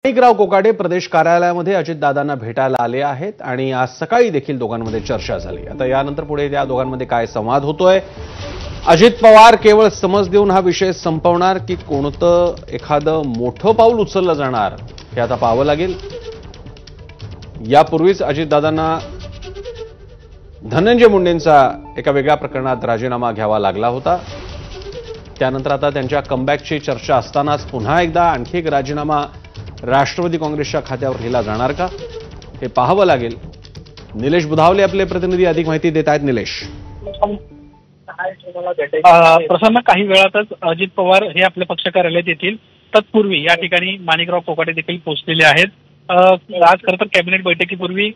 माणिकराव कोकाटे प्रदेश कार्यालयामध्ये अजितदादांना भेटायला आले आहेत आणि आज सकाळी देखील दोघांमध्ये चर्चा झाली। आता यानंतर पुढे त्या दोघांमध्ये काय संवाद होतोय, अजित पवार केवळ समज देऊन हा विषय संपवणार की कोणतं एखादं मोठं पाऊल उचललं जाणार हे आता पाहावं लागेल। यापूर्वीच अजितदादांना धनंजय मुंडेंचा एका वेगळ्या प्रकरणात राजीनामा घ्यावा लागला होता। त्यानंतर आता त्यांच्या कमबॅकची चर्चा असतानाच पुन्हा एकदा आणखी एक राजीनामा राष्ट्रवादी काँग्रेसच्या खात्यावर केला जाणार का हे पाहावं लागेल। निलेश बुधावले आपले प्रतिनिधी अधिक माहिती देत आहेत। निलेश, प्रसन्न काही वेळातच अजित पवार हे आपल्या पक्ष कार्यालयात येतील। तत्पूर्वी या ठिकाणी माणिकराव कोकाटे देखील पोहोचलेले आहेत। आज खरं तर कॅबिनेट बैठकीपूर्वी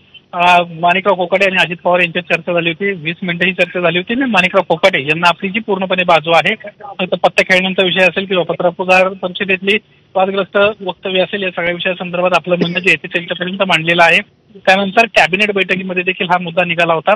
माणिकराव कोकाटे आणि अजित पवार यांच्यात चर्चा झाली होती। 20 मिनिटं ही चर्चा झाली होती आणि माणिकराव कोकाटे यांना आपली जी पूर्णपणे बाजू आहे, पत्ता खेळण्याचा विषय असेल किंवा पत्रकार परिषदेतली वादग्रस्त वक्तव्य असेल, या सगळ्या विषयासंदर्भात आपलं म्हणणं जे आहे ते त्यांच्यापर्यंत मांडलेलं आहे। त्यानंतर कॅबिनेट बैठकीमध्ये देखील हा मुद्दा निघाला होता।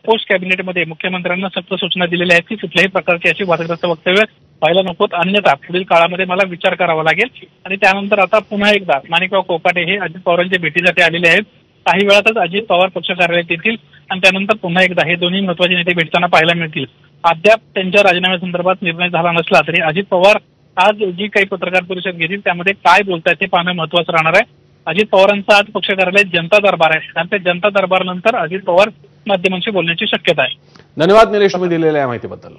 पोस्ट कॅबिनेटमध्ये मुख्यमंत्र्यांना सक्त सूचना दिलेल्या आहेत की कुठल्याही प्रकारची अशी वादग्रस्त वक्तव्य व्हायला नकोत, अन्यथा पुढील काळामध्ये मला विचार करावा लागेल। आणि त्यानंतर आता पुन्हा एकदा माणिकराव कोकाटे हे अजित पवारांच्या भेटीसाठी आलेले आहेत। काही वेळातच अजित पवार पक्ष कार्यालयात येतील आणि त्यानंतर पुन्हा एकदा हे दोन्ही महत्त्वाचे नेते भेटताना पाहायला मिळतील। अद्याप त्यांच्या राजीनाम्यासंदर्भात निर्णय झाला नसला तरी अजित पवार आज जी काही पत्रकार परिषद घेतील त्यामध्ये काय बोलतायत ते पाहणं महत्त्वाचं राहणार आहे। अजित पवारांचा आज पक्ष कार्यालयात जनता दरबार आहे आणि त्या जनता दरबार नंतर अजित पवार माध्यमांशी बोलण्याची शक्यता आहे। धन्यवाद निलेश, तुम्ही दिलेल्या माहितीबद्दल।